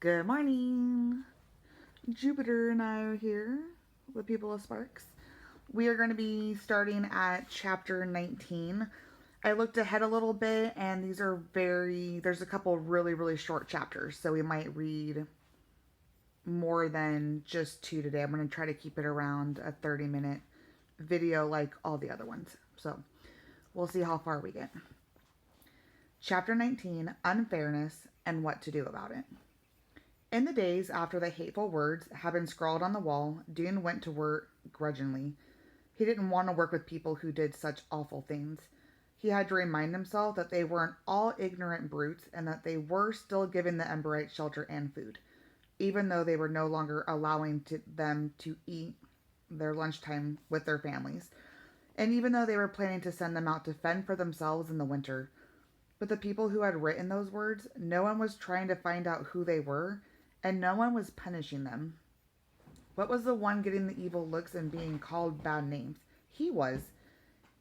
Good morning. Jupiter and I are here, the people of Sparks. We are going to be starting at chapter 19. I looked ahead a little bit, and there's a couple really, really short chapters, so we might read more than just two today. I'm going to try to keep it around a 30-minute video like all the other ones. So we'll see how far we get. Chapter 19, Unfairness and What to Do About It. In the days after the hateful words had been scrawled on the wall, Dune went to work grudgingly. He didn't want to work with people who did such awful things. He had to remind himself that they weren't all ignorant brutes and that they were still giving the Emberites shelter and food, even though they were no longer allowing them to eat their lunchtime with their families, and even though they were planning to send them out to fend for themselves in the winter. But the people who had written those words, no one was trying to find out who they were, and no one was punishing them. What was the one getting the evil looks and being called bad names? He was.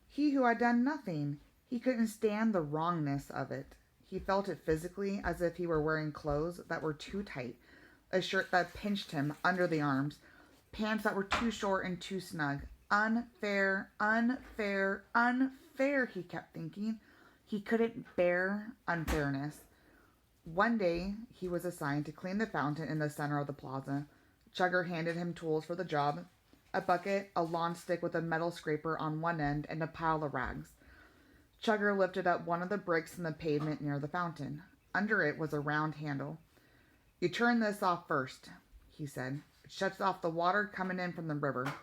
He who had done nothing. He couldn't stand the wrongness of it. He felt it physically, as if he were wearing clothes that were too tight, a shirt that pinched him under the arms, pants that were too short and too snug. Unfair, unfair, unfair, he kept thinking. He couldn't bear unfairness. One day, he was assigned to clean the fountain in the center of the plaza. Chugger handed him tools for the job: a bucket, a lawn stick with a metal scraper on one end, and a pile of rags. Chugger lifted up one of the bricks in the pavement near the fountain. Under it was a round handle. "You turn this off first," he said. "It shuts off the water coming in from the river."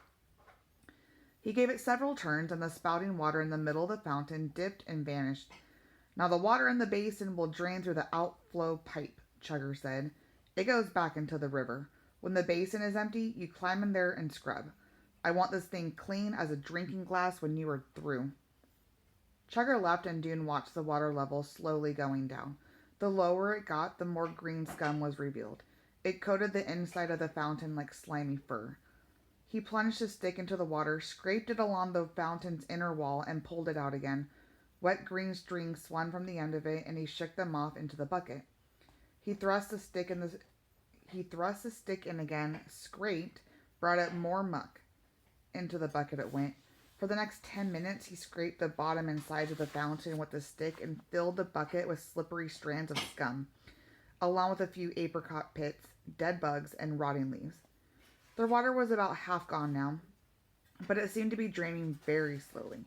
He gave it several turns, and the spouting water in the middle of the fountain dipped and vanished. "Now the water in the basin will drain through the outflow pipe," Chugger said. "It goes back into the river. When the basin is empty, you climb in there and scrub. I want this thing clean as a drinking glass when you are through." Chugger left, and Dune watched the water level slowly going down. The lower it got, the more green scum was revealed. It coated the inside of the fountain like slimy fur. He plunged his stick into the water, scraped it along the fountain's inner wall, and pulled it out again. Wet green strings swung from the end of it, and he shook them off into the bucket. He thrust the stick in again, scraped, brought up more muck. Into the bucket it went. For the next 10 minutes he scraped the bottom and sides of the fountain with the stick and filled the bucket with slippery strands of scum, along with a few apricot pits, dead bugs, and rotting leaves. The water was about half gone now, but it seemed to be draining very slowly.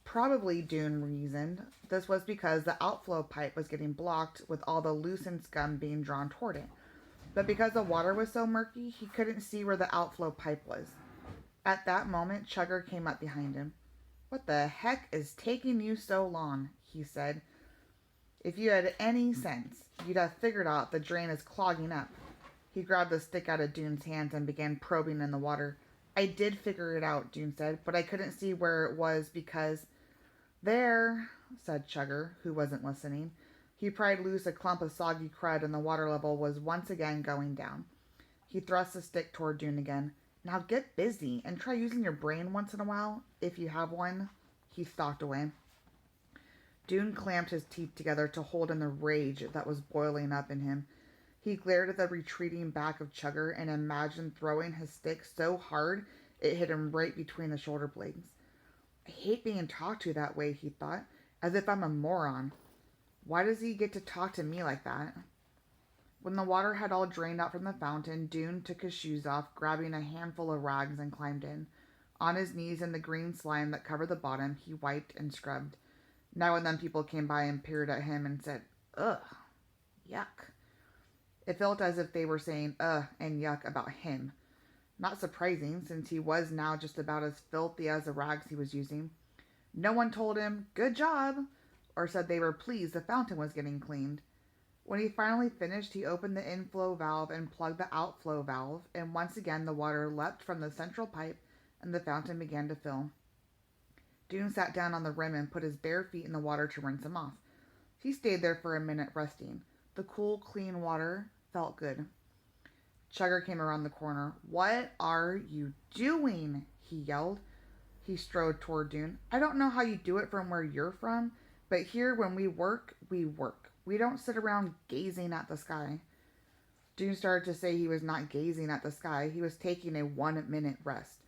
Probably, Dune reasoned, this was because the outflow pipe was getting blocked with all the loosened scum being drawn toward it. But because the water was so murky, he couldn't see where the outflow pipe was. At that moment, Chugger came up behind him. "What the heck is taking you so long?" he said. "If you had any sense, you'd have figured out the drain is clogging up." He grabbed the stick out of Dune's hands and began probing in the water. "I did figure it out," Dune said, "but I couldn't see where it was because—" "There," said Chugger, who wasn't listening. He pried loose a clump of soggy crud, and the water level was once again going down. He thrust the stick toward Dune again. "Now get busy, and try using your brain once in a while, if you have one." He stalked away. Dune clamped his teeth together to hold in the rage that was boiling up in him. He glared at the retreating back of Chugger and imagined throwing his stick so hard it hit him right between the shoulder blades. "I hate being talked to that way," he thought, "as if I'm a moron. Why does he get to talk to me like that?" When the water had all drained out from the fountain, Dune took his shoes off, grabbing a handful of rags, and climbed in. On his knees in the green slime that covered the bottom, he wiped and scrubbed. Now and then people came by and peered at him and said, "Ugh, yuck." It felt as if they were saying "ugh" and "yuck" about him. Not surprising, since he was now just about as filthy as the rags he was using. No one told him, "Good job," or said they were pleased the fountain was getting cleaned. When he finally finished, he opened the inflow valve and plugged the outflow valve, and once again the water leapt from the central pipe and the fountain began to fill. Dune sat down on the rim and put his bare feet in the water to rinse them off. He stayed there for a minute, resting. The cool, clean water felt good. Chugger came around the corner. "What are you doing?" he yelled. He strode toward Dune. "I don't know how you do it from where you're from, but here when we work, we work. We don't sit around gazing at the sky." Dune started to say he was not gazing at the sky, he was taking a 1 minute rest.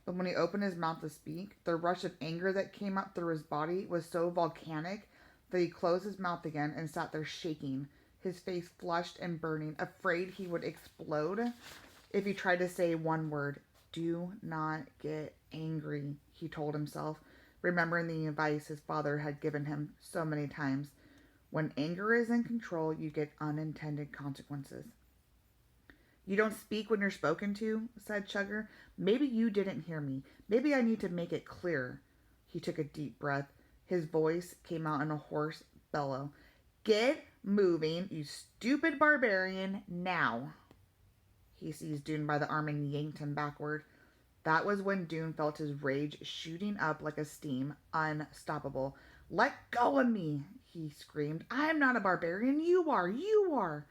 But when he opened his mouth to speak, the rush of anger that came up through his body was so volcanic that he closed his mouth again and sat there shaking, his face flushed and burning, afraid he would explode if he tried to say one word. Do not get angry, he told himself, remembering the advice his father had given him so many times. When anger is in control, you get unintended consequences. You don't speak when you're spoken to, said Chugger. Maybe you didn't hear me. Maybe I need to make it clear. He took a deep breath. His voice came out in a hoarse bellow. Get moving, you stupid barbarian, now. He seized Dune by the arm and yanked him backward. That was when Dune felt his rage shooting up like a steam, unstoppable. Let go of me, he screamed. I am not a barbarian. You are. You are.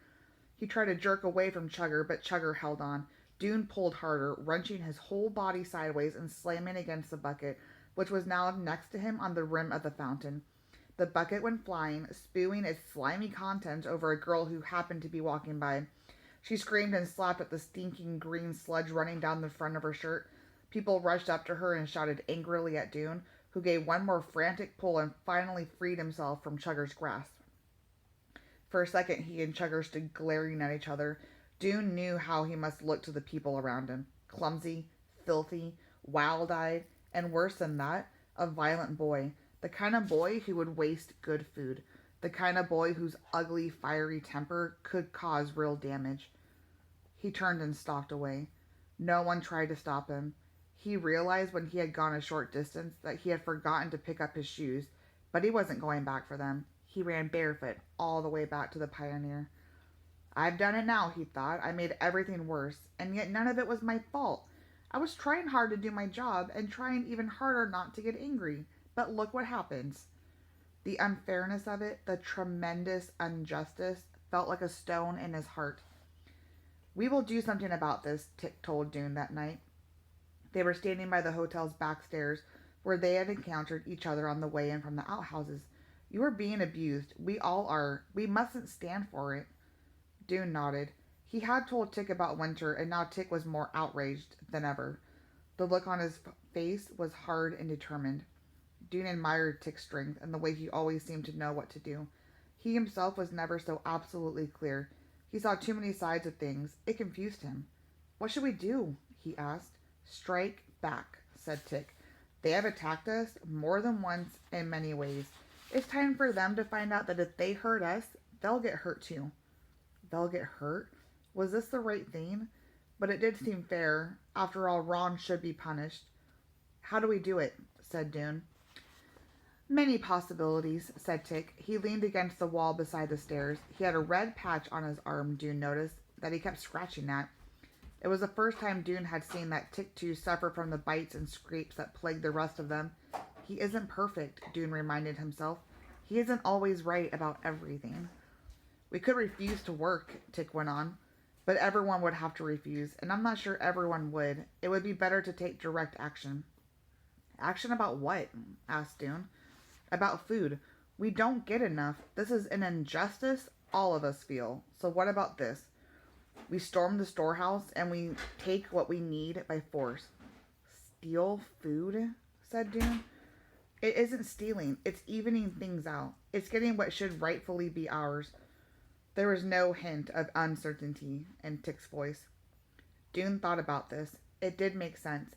He tried to jerk away from Chugger, but Chugger held on. Dune pulled harder, wrenching his whole body sideways and slamming against the bucket, which was now next to him on the rim of the fountain. The bucket went flying, spewing its slimy contents over a girl who happened to be walking by. She screamed and slapped at the stinking green sludge running down the front of her shirt. People rushed up to her and shouted angrily at Dune, who gave one more frantic pull and finally freed himself from Chugger's grasp. For a second, he and Chugger stood glaring at each other. Dune knew how he must look to the people around him. Clumsy, filthy, wild-eyed, and worse than that, a violent boy. The kind of boy who would waste good food. The kind of boy whose ugly, fiery temper could cause real damage. He turned and stalked away. No one tried to stop him. He realized when he had gone a short distance that he had forgotten to pick up his shoes, but he wasn't going back for them. He ran barefoot all the way back to the Pioneer. I've done it now, he thought. I made everything worse, and yet none of it was my fault. I was trying hard to do my job and trying even harder not to get angry, but look what happens. The unfairness of it, the tremendous injustice, felt like a stone in his heart. We will do something about this, Tick told Dune that night. They were standing by the hotel's back stairs, where they had encountered each other on the way in from the outhouses. You are being abused. We all are. We mustn't stand for it. Dune nodded. He had told Tick about Winter, and now Tick was more outraged than ever. The look on his face was hard and determined. Dune admired Tick's strength and the way he always seemed to know what to do. He himself was never so absolutely clear. He saw too many sides of things. It confused him. What should we do? He asked. Strike back, said Tick. They have attacked us more than once in many ways. It's time for them to find out that if they hurt us, they'll get hurt too. They'll get hurt? Was this the right thing? But it did seem fair. After all, wrong should be punished. How do we do it? Said Dune. Many possibilities, said Tick. He leaned against the wall beside the stairs. He had a red patch on his arm, Dune noticed, that he kept scratching at. It was the first time Dune had seen that Tick too suffer from the bites and scrapes that plagued the rest of them. He isn't perfect, Dune reminded himself. He isn't always right about everything. We could refuse to work, Tick went on, but everyone would have to refuse, and I'm not sure everyone would. It would be better to take direct action. Action about what? Asked Dune. About food. We don't get enough. This is an injustice all of us feel. So what about this? We storm the storehouse and we take what we need by force. Steal food? Said Dune. It isn't stealing. It's evening things out. It's getting what should rightfully be ours. There was no hint of uncertainty in Tick's voice. Dune thought about this. It did make sense.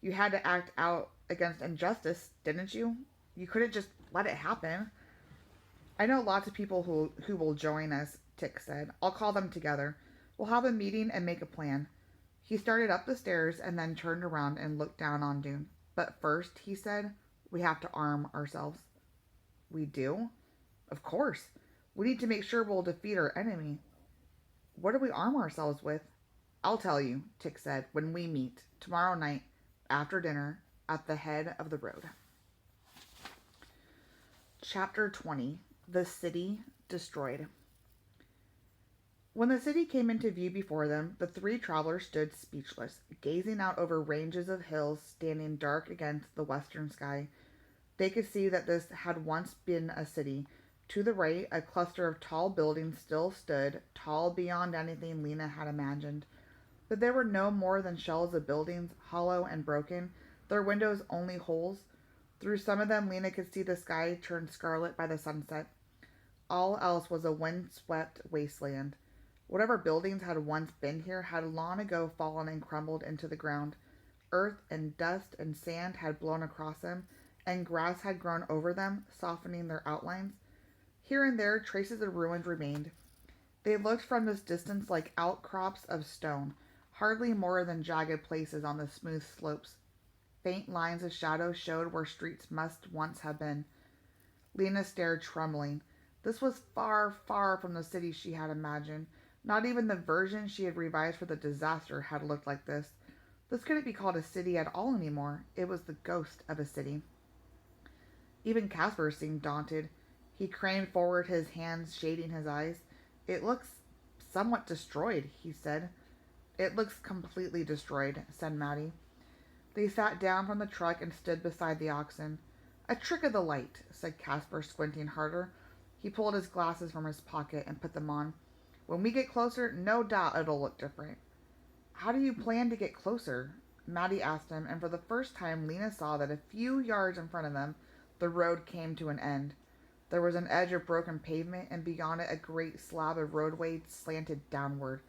You had to act out against injustice, didn't you? You couldn't just let it happen. I know lots of people who will join us, Tick said. I'll call them together. We'll have a meeting and make a plan. He started up the stairs and then turned around and looked down on Dune. But first, he said, we have to arm ourselves. We do? Of course. We need to make sure we'll defeat our enemy. What do we arm ourselves with? I'll tell you, Tick said, when we meet, tomorrow night, after dinner, at the head of the road. Chapter 20. The City Destroyed. When the city came into view before them, the three travelers stood speechless, gazing out over ranges of hills standing dark against the western sky. They could see that this had once been a city, To the right, a cluster of tall buildings still stood, tall beyond anything Lena had imagined. But there were no more than shells of buildings, hollow and broken, their windows only holes. Through some of them, Lena could see the sky turn scarlet by the sunset. All else was a wind-swept wasteland. Whatever buildings had once been here had long ago fallen and crumbled into the ground. Earth and dust and sand had blown across them, and grass had grown over them, softening their outlines. Here and there, traces of ruins remained. They looked from this distance like outcrops of stone, hardly more than jagged places on the smooth slopes. Faint lines of shadow showed where streets must once have been. Lena stared, trembling. This was far, far from the city she had imagined. Not even the version she had revised for the disaster had looked like this. This couldn't be called a city at all anymore. It was the ghost of a city. Even Caspar seemed daunted. He craned forward, his hands shading his eyes. It looks somewhat destroyed, he said. It looks completely destroyed, said Maddie. They sat down from the truck and stood beside the oxen. A trick of the light, said Caspar, squinting harder. He pulled his glasses from his pocket and put them on. When we get closer, no doubt it'll look different. How do you plan to get closer? Maddie asked him, and for the first time Lena saw that a few yards in front of them the road came to an end. There was an edge of broken pavement, and beyond it a great slab of roadway slanted downward.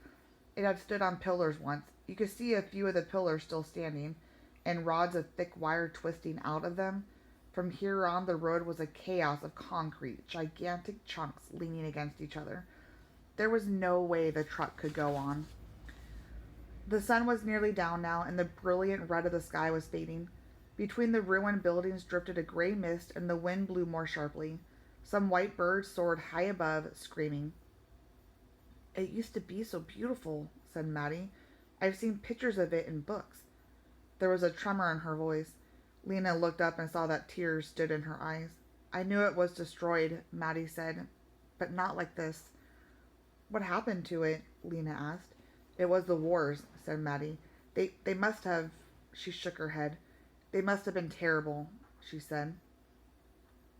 It had stood on pillars once. You could see a few of the pillars still standing, and rods of thick wire twisting out of them. From here on, the road was a chaos of concrete, gigantic chunks leaning against each other. There was no way the truck could go on. The sun was nearly down now, and the brilliant red of the sky was fading. Between the ruined buildings drifted a gray mist, and the wind blew more sharply. Some white birds soared high above, screaming. It used to be so beautiful, said Maddie. I've seen pictures of it in books. There was a tremor in her voice. Lena looked up and saw that tears stood in her eyes. I knew it was destroyed, Maddie said, but not like this. What happened to it? Lena asked. It was the wars, said Maddie. They must have... She shook her head. They must have been terrible, she said.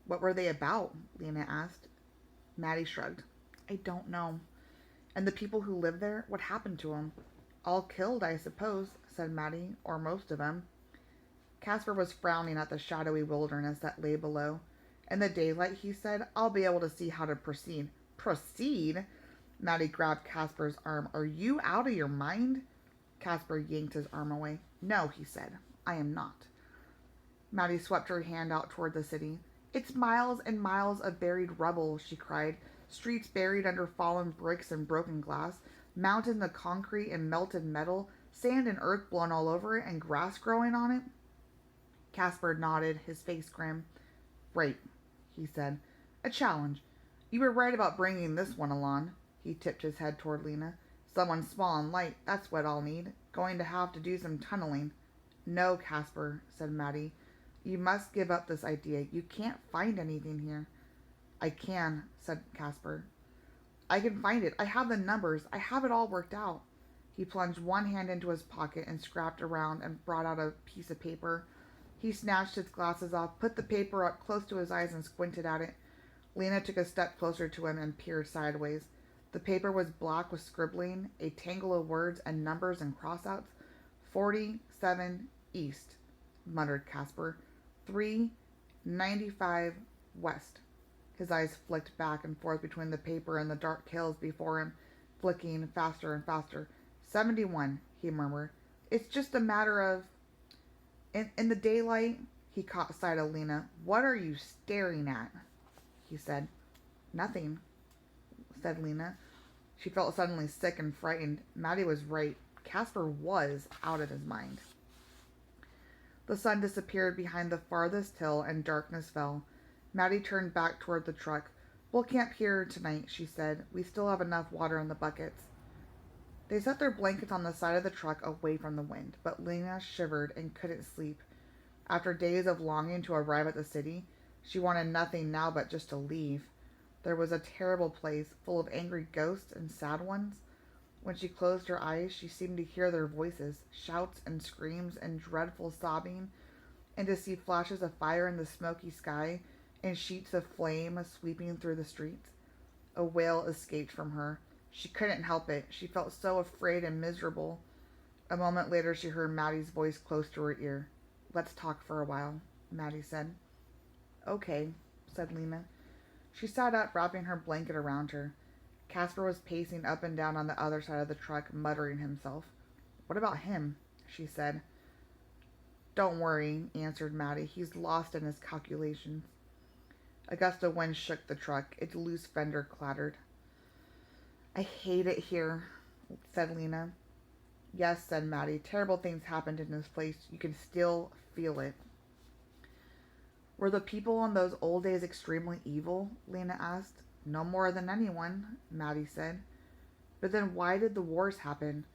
What were they about? Lena asked. Maddie shrugged. I don't know. And the people who lived there, what happened to them? All killed, I suppose, said Maddie, or most of them. Caspar was frowning at the shadowy wilderness that lay below. In the daylight, he said, I'll be able to see how to proceed. Proceed? Maddie grabbed Caspar's arm. Are you out of your mind? Caspar yanked his arm away. No, he said. I am not. Maddie swept her hand out toward the city. It's miles and miles of buried rubble, she cried. Streets buried under fallen bricks and broken glass, mountains of concrete and melted metal, sand and earth blown all over it, and grass growing on it. Caspar nodded, his face grim. Right, he said. A challenge. You were right about bringing this one along. He tipped his head toward Lena. Someone small and light, that's what I'll need. Going to have to do some tunneling. No, Caspar, said Maddie. You must give up this idea. You can't find anything here. I can, said Caspar. I can find it. I have the numbers. I have it all worked out. He plunged one hand into his pocket and scrapped around and brought out a piece of paper. He snatched his glasses off, put the paper up close to his eyes, and squinted at it. Lena took a step closer to him and peered sideways. The paper was black with scribbling, a tangle of words and numbers and crossouts. 47 east, muttered Caspar. 395 west. His eyes flicked back and forth between the paper and the dark hills before him, flicking faster and faster. 71, he murmured. It's just a matter of... In the daylight, he caught sight of Lena. What are you staring at? He said. Nothing, said Lena. She felt suddenly sick and frightened. Maddie was right. Caspar was out of his mind. The sun disappeared behind the farthest hill and darkness fell. Maddie turned back toward the truck. We'll camp here tonight, she said. We still have enough water in the buckets. They set their blankets on the side of the truck away from the wind, but Lena shivered and couldn't sleep. After days of longing to arrive at the city, she wanted nothing now but just to leave. There was a terrible place, full of angry ghosts and sad ones. When she closed her eyes, she seemed to hear their voices, shouts and screams and dreadful sobbing, and to see flashes of fire in the smoky sky, in sheets of flame sweeping through the streets. A wail escaped from her. She couldn't help it. She felt so afraid and miserable. A moment later, she heard Maddie's voice close to her ear. "Let's talk for a while," Maddie said. "Okay," said Lena. She sat up, wrapping her blanket around her. Casper was pacing up and down on the other side of the truck, muttering himself. "What about him?" she said. "Don't worry," answered Maddie. "He's lost in his calculations." A gust of wind shook the truck. Its loose fender clattered. "I hate it here," said Lena. "Yes," said Maddie. "Terrible things happened in this place. You can still feel it." "Were the people in those old days extremely evil?" Lena asked. "No more than anyone," Maddie said. "But then why did the wars happen?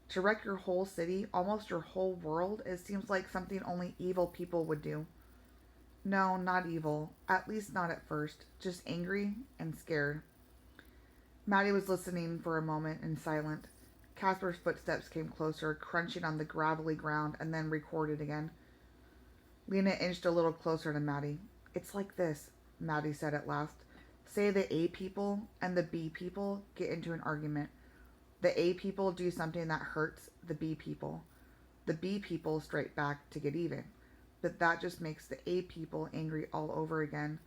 To wreck your whole city, almost your whole world, it seems like something only evil people would do." "No, not evil. At least not at first. Just angry and scared." Maddie was listening for a moment in silence. Casper's footsteps came closer, crunching on the gravelly ground, and then recorded again. Lena inched a little closer to Maddie. "It's like this," Maddie said at last. "Say the A people and the B people get into an argument. The A people do something that hurts the B people. The B people strike back to get even. But that just makes the A people angry all over again.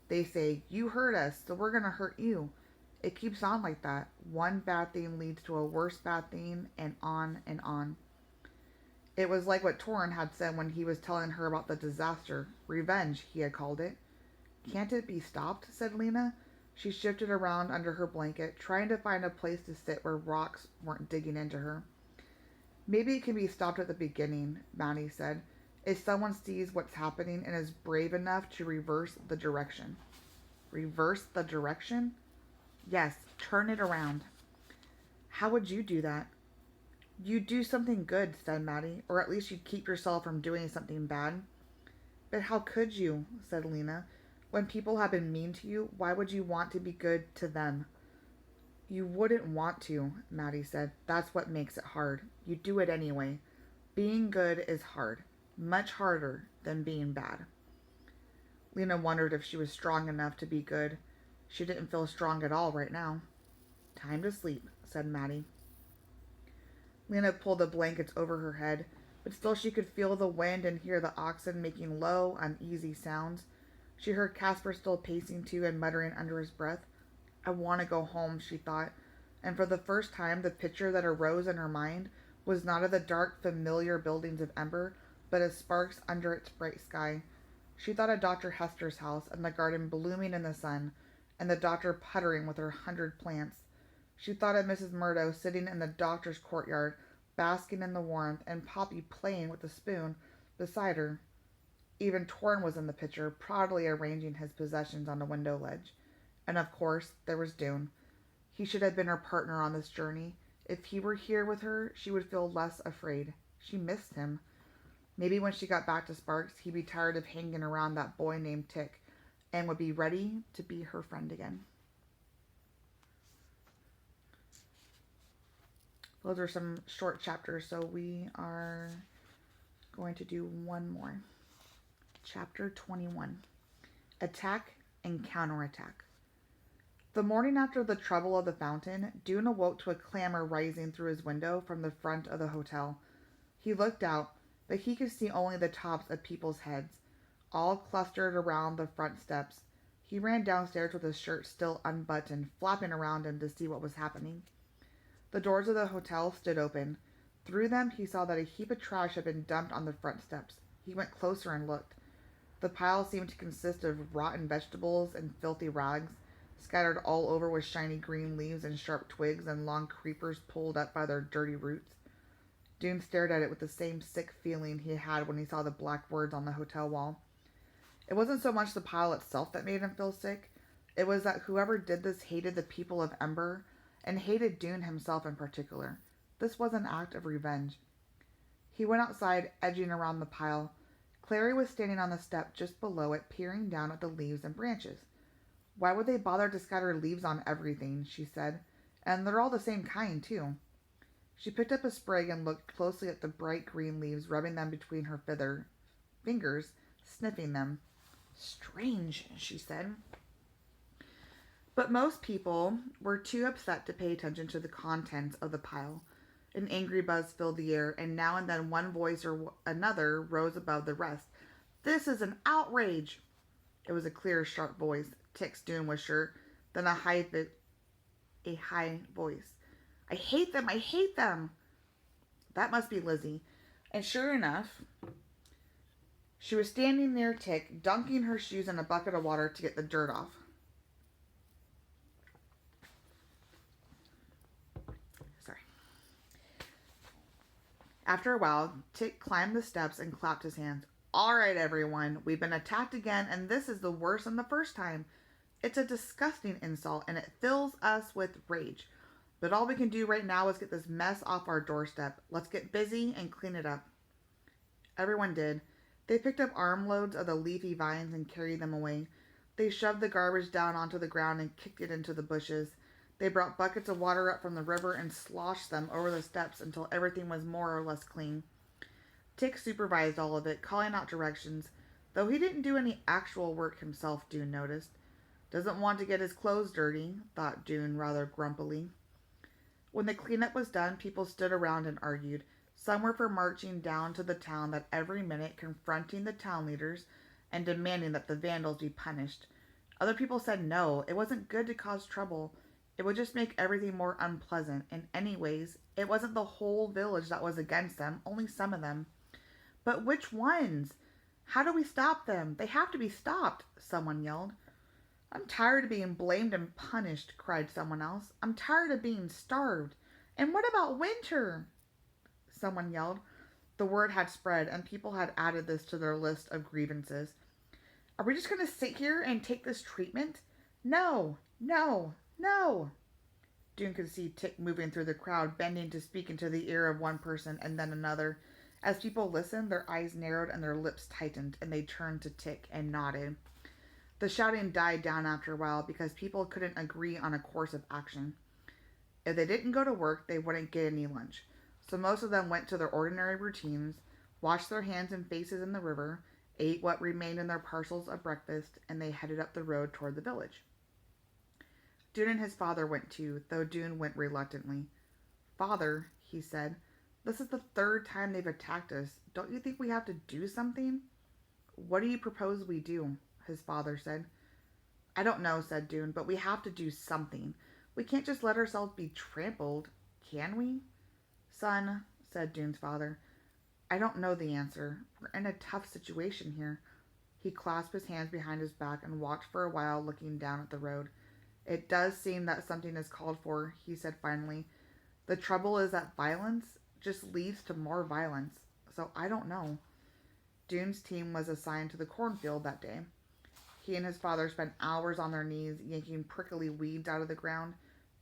They say, 'You hurt us, so we're going to hurt you.' It keeps on like that. One bad thing leads to a worse bad thing, and on and on." It was like what Torrin had said when he was telling her about the disaster. Revenge, he had called it. "Can't it be stopped?" said Lena. She shifted around under her blanket, trying to find a place to sit where rocks weren't digging into her. "Maybe it can be stopped at the beginning," Maddie said. "If someone sees what's happening and is brave enough to reverse the direction." "Reverse the direction?" "Yes, turn it around." "How would you do that?" "You'd do something good," said Maddie, "or at least you'd keep yourself from doing something bad." "But how could you?" said Lena. "When people have been mean to you, why would you want to be good to them?" "You wouldn't want to," Maddie said. "That's what makes it hard. You do it anyway. Being good is hard. Much harder than being bad." Lena wondered if she was strong enough to be good. She didn't feel strong at all right now. "Time to sleep," said Maddie. Lena pulled the blankets over her head, but still she could feel the wind and hear the oxen making low, uneasy sounds. She heard Casper still pacing to and muttering under his breath. "I want to go home," she thought, and for the first time the picture that arose in her mind was not of the dark, familiar buildings of Ember, but of sparks under its bright sky. She thought of Dr. Hester's house, and the garden blooming in the sun, and the doctor puttering with her 100 plants. She thought of Mrs. Murdo sitting in the doctor's courtyard, basking in the warmth, and Poppy playing with a spoon beside her. Even Torn was in the picture, proudly arranging his possessions on the window ledge. And of course, there was Doone. He should have been her partner on this journey. If he were here with her, she would feel less afraid. She missed him. Maybe when she got back to Sparks, he'd be tired of hanging around that boy named Tick, and would be ready to be her friend again. Those are some short chapters, so we are going to do one more. Chapter 21. Attack and Counterattack. The morning after the trouble of the fountain, Doone awoke to a clamor rising through his window from the front of the hotel. He looked out, but he could see only the tops of people's heads, all clustered around the front steps. He ran downstairs with his shirt still unbuttoned, flapping around him to see what was happening. The doors of the hotel stood open. Through them he saw that a heap of trash had been dumped on the front steps. He went closer and looked. The pile seemed to consist of rotten vegetables and filthy rags, scattered all over with shiny green leaves and sharp twigs and long creepers pulled up by their dirty roots. Doone stared at it with the same sick feeling he had when he saw the black words on the hotel wall. It wasn't so much the pile itself that made him feel sick. It was that whoever did this hated the people of Ember, and hated Doone himself in particular. This was an act of revenge. He went outside, edging around the pile. Clary was standing on the step just below it, peering down at the leaves and branches. "Why would they bother to scatter leaves on everything?" she said. "And they're all the same kind, too." She picked up a sprig and looked closely at the bright green leaves, rubbing them between her fingers, sniffing them. Strange, she said. But most people were too upset to pay attention to the contents of the pile. An angry buzz filled the air, and now and then one voice or another rose above the rest. "This is an outrage!" It was a clear, sharp voice. Tick Doon was sure. Then a high voice. "I hate them! I hate them!" That must be Lizzie. And sure enough, she was standing near Tick, dunking her shoes in a bucket of water to get the dirt off. Sorry. After a while, Tick climbed the steps and clapped his hands. "All right, everyone, we've been attacked again, and this is the worse than the first time. It's a disgusting insult, and it fills us with rage. But all we can do right now is get this mess off our doorstep. Let's get busy and clean it up." Everyone did. They picked up armloads of the leafy vines and carried them away. They shoved the garbage down onto the ground and kicked it into the bushes. They brought buckets of water up from the river and sloshed them over the steps until everything was more or less clean. Tick supervised all of it, calling out directions, though he didn't do any actual work himself, Doon noticed. "Doesn't want to get his clothes dirty," thought Doon rather grumpily. When the cleanup was done, people stood around and argued. Some were for marching down to the town that every minute, confronting the town leaders and demanding that the vandals be punished. Other people said no, it wasn't good to cause trouble. It would just make everything more unpleasant. And anyways, it wasn't the whole village that was against them, only some of them. "But which ones? How do we stop them? They have to be stopped," someone yelled. "I'm tired of being blamed and punished," cried someone else. "I'm tired of being starved. And what about winter?" someone yelled. The word had spread, and people had added this to their list of grievances. "Are we just going to sit here and take this treatment? No, no, no." Doon could see Tick moving through the crowd, bending to speak into the ear of one person and then another. As people listened, their eyes narrowed and their lips tightened, and they turned to Tick and nodded. The shouting died down after a while because people couldn't agree on a course of action. If they didn't go to work, they wouldn't get any lunch. So most of them went to their ordinary routines, washed their hands and faces in the river, ate what remained in their parcels of breakfast, and they headed up the road toward the village. Doon and his father went too, though Doon went reluctantly. "Father," he said, "this is the third time they've attacked us. Don't you think we have to do something?" "What do you propose we do?" his father said. "I don't know," said Doon, "but we have to do something. We can't just let ourselves be trampled, can we?" "Son," said Doon's father, "I don't know the answer. We're in a tough situation here." He clasped his hands behind his back and walked for a while, looking down at the road. "It does seem that something is called for," he said finally. "The trouble is that violence just leads to more violence. So I don't know." Doon's team was assigned to the cornfield that day. He and his father spent hours on their knees yanking prickly weeds out of the ground.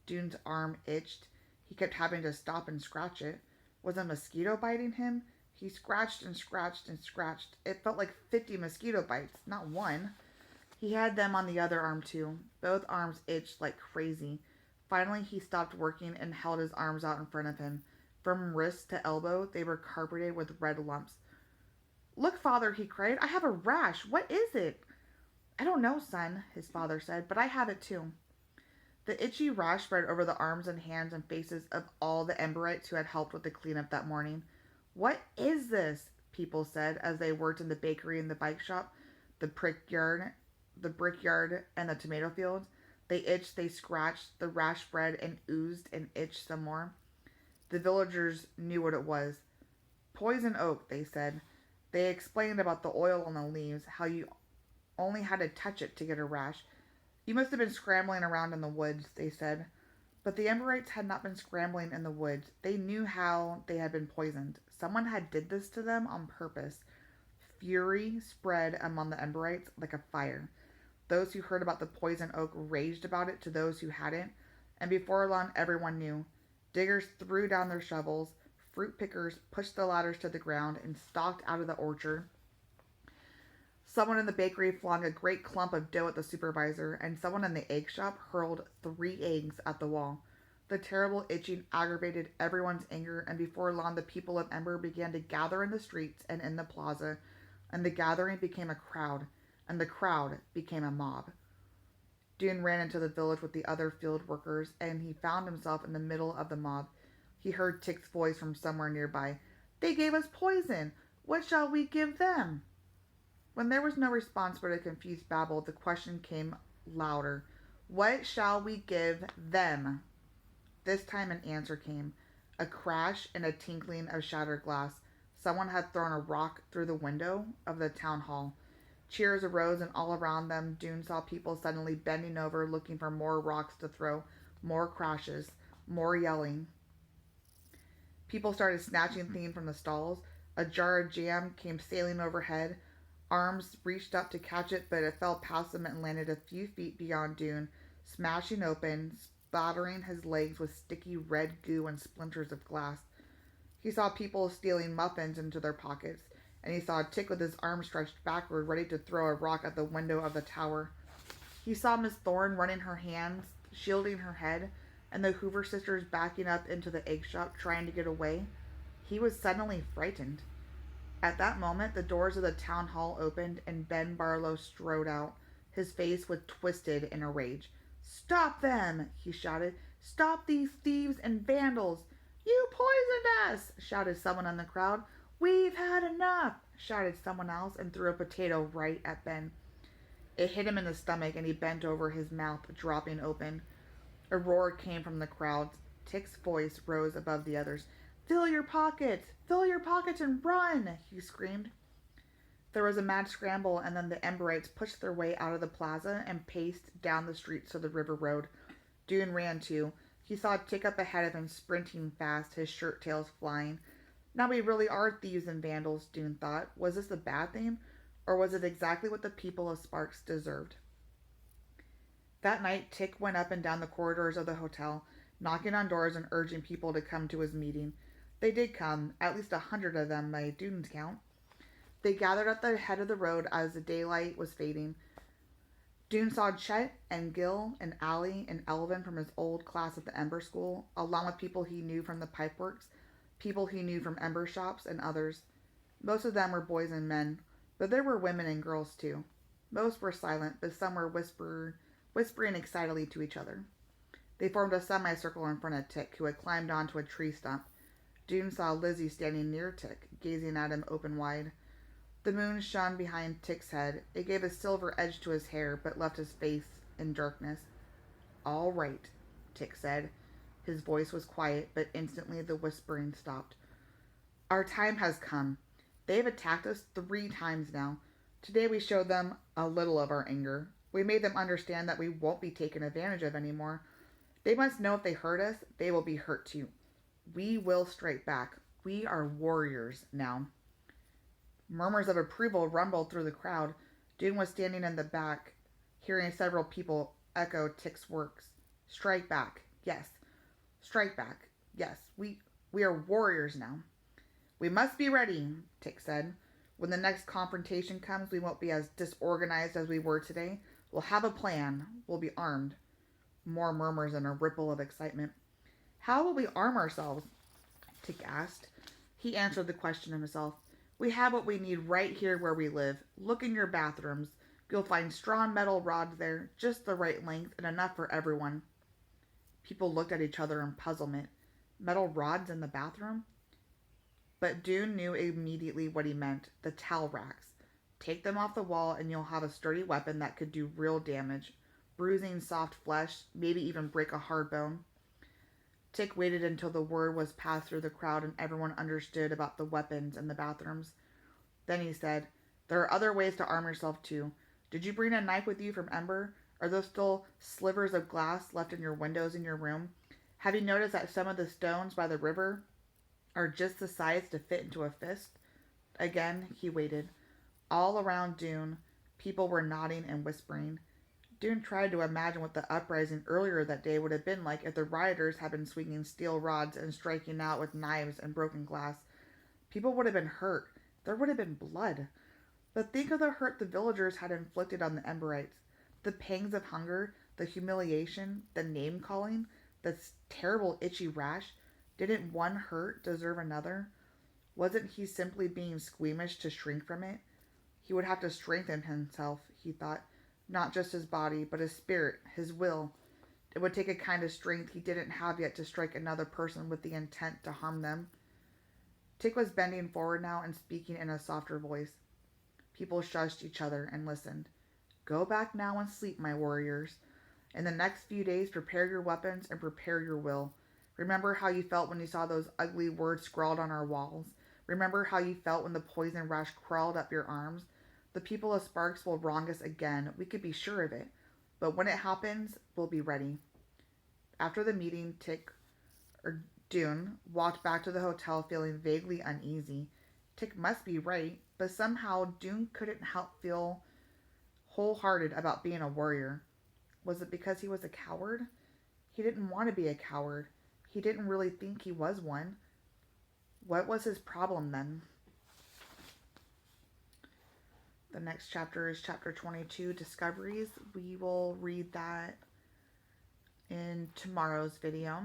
Doon's arm itched. He kept having to stop and scratch it. Was a mosquito biting him? He scratched and scratched and scratched. It felt like 50 mosquito bites, not one. He had them on the other arm too. Both arms itched like crazy. Finally, he stopped working and held his arms out in front of him. From wrist to elbow, they were carpeted with red lumps. "Look, father," he cried. "I have a rash. What is it?" "I don't know, son," his father said, "but I have it too." The itchy rash spread over the arms and hands and faces of all the Emberites who had helped with the cleanup that morning. "What is this?" people said as they worked in the bakery and the bike shop, the brickyard, and the tomato fields. They itched, they scratched, the rash spread and oozed and itched some more. The villagers knew what it was. "Poison oak," they said. They explained about the oil on the leaves, how you only had to touch it to get a rash. "You must have been scrambling around in the woods," they said. But the Emberites had not been scrambling in the woods. They knew how they had been poisoned. Someone had did this to them on purpose. Fury spread among the Emberites like a fire. Those who heard about the poison oak raged about it to those who hadn't, and before long everyone knew. Diggers threw down their shovels, fruit pickers pushed the ladders to the ground and stalked out of the orchard. Someone in the bakery flung a great clump of dough at the supervisor, and someone in the egg shop hurled 3 eggs at the wall. The terrible itching aggravated everyone's anger, and before long the people of Ember began to gather in the streets and in the plaza, and the gathering became a crowd. and the crowd became a mob. Dune ran into the village with the other field workers, and he found himself in the middle of the mob. He heard Tick's voice from somewhere nearby. "They gave us poison! What shall we give them?" When there was no response but a confused babble, the question came louder. "What shall we give them?" This time an answer came. A crash and a tinkling of shattered glass. Someone had thrown a rock through the window of the town hall. Cheers arose, and all around them, Dune saw people suddenly bending over looking for more rocks to throw, more crashes, more yelling. People started snatching things from the stalls. A jar of jam came sailing overhead. Arms reached up to catch it, but it fell past them and landed a few feet beyond Dune, smashing open, splattering his legs with sticky red goo and splinters of glass. He saw people stealing muffins into their pockets, and he saw Tick with his arm stretched backward, ready to throw a rock at the window of the tower. He saw Miss Thorne running her hands, shielding her head, and the Hoover sisters backing up into the egg shop, trying to get away. He was suddenly frightened. At that moment, the doors of the town hall opened, and Ben Barlow strode out. His face was twisted in a rage. "Stop them!" he shouted. "Stop these thieves and vandals!" "You poisoned us!" shouted someone in the crowd. "We've had enough!" shouted someone else, and threw a potato right at Ben. It hit him in the stomach, and he bent over, his mouth dropping open. A roar came from the crowd. Tick's voice rose above the others. "Fill your pockets! Fill your pockets and run!" he screamed. There was a mad scramble, and then the Emberites pushed their way out of the plaza and paced down the streets to the river road. Dune ran too. He saw Tick up ahead of him, sprinting fast, his shirt tails flying. Now we really are thieves and vandals, Dune thought. Was this a bad thing, or was it exactly what the people of Sparks deserved? That night, Tick went up and down the corridors of the hotel, knocking on doors and urging people to come to his meeting. They did come, at least 100 of them by Dune's count. They gathered at the head of the road as the daylight was fading. Dune saw Chet and Gil and Allie and Elvin from his old class at the Ember School, along with people he knew from the pipeworks, people he knew from Ember shops, and others. Most of them were boys and men, but there were women and girls too. Most were silent, but some were whispering excitedly to each other. They formed a semicircle in front of Tick, who had climbed onto a tree stump. Dune saw Lizzie standing near Tick, gazing at him open wide. The moon shone behind Tick's head. It gave a silver edge to his hair, but left his face in darkness. "All right," Tick said. His voice was quiet, but instantly the whispering stopped. "Our time has come. They've attacked us 3 times now. Today we showed them a little of our anger. We made them understand that we won't be taken advantage of anymore. They must know if they hurt us, they will be hurt too. We will strike back. We are warriors now." Murmurs of approval rumbled through the crowd. Dune was standing in the back, hearing several people echo Tick's words. "Strike back. Yes. Strike back. Yes. We are warriors now." "We must be ready," Tick said. "When the next confrontation comes, we won't be as disorganized as we were today. We'll have a plan. We'll be armed." More murmurs and a ripple of excitement. "How will we arm ourselves?" Tick asked. He answered the question himself. "We have what we need right here where we live. Look in your bathrooms. You'll find strong metal rods there, just the right length and enough for everyone." People looked at each other in puzzlement. Metal rods in the bathroom? But Dune knew immediately what he meant. The towel racks. Take them off the wall and you'll have a sturdy weapon that could do real damage. Bruising soft flesh, maybe even break a hard bone. Tick waited until the word was passed through the crowd and everyone understood about the weapons in the bathrooms. Then he said, "There are other ways to arm yourself too. Did you bring a knife with you from Ember? Are there still slivers of glass left in your windows in your room? Have you noticed that some of the stones by the river are just the size to fit into a fist?" Again, he waited. All around Dune, people were nodding and whispering. Dune tried to imagine what the uprising earlier that day would have been like if the rioters had been swinging steel rods and striking out with knives and broken glass. People would have been hurt. There would have been blood. But think of the hurt the villagers had inflicted on the Emberites. The pangs of hunger, the humiliation, the name-calling, the terrible itchy rash. Didn't one hurt deserve another? Wasn't he simply being squeamish to shrink from it? He would have to strengthen himself. he thought. Not just his body, but his spirit, his will. It would take a kind of strength he didn't have yet to strike another person with the intent to harm them. Tick was bending forward now and speaking in a softer voice. People shushed each other and listened. Go back now and sleep, my warriors. In the next few days, prepare your weapons and prepare your will. Remember how you felt when you saw those ugly words scrawled on our walls. Remember how you felt when the poison rush crawled up your arms. The people of Sparks will wrong us again. We could be sure of it. But when it happens, we'll be ready. After the meeting, Dune walked back to the hotel feeling vaguely uneasy. Tick must be right, but somehow Dune couldn't help feel wholehearted about being a warrior. Was it because he was a coward? He didn't want to be a coward. He didn't really think he was one. What was his problem then? The next chapter is chapter 22, Discoveries. We will read that in tomorrow's video.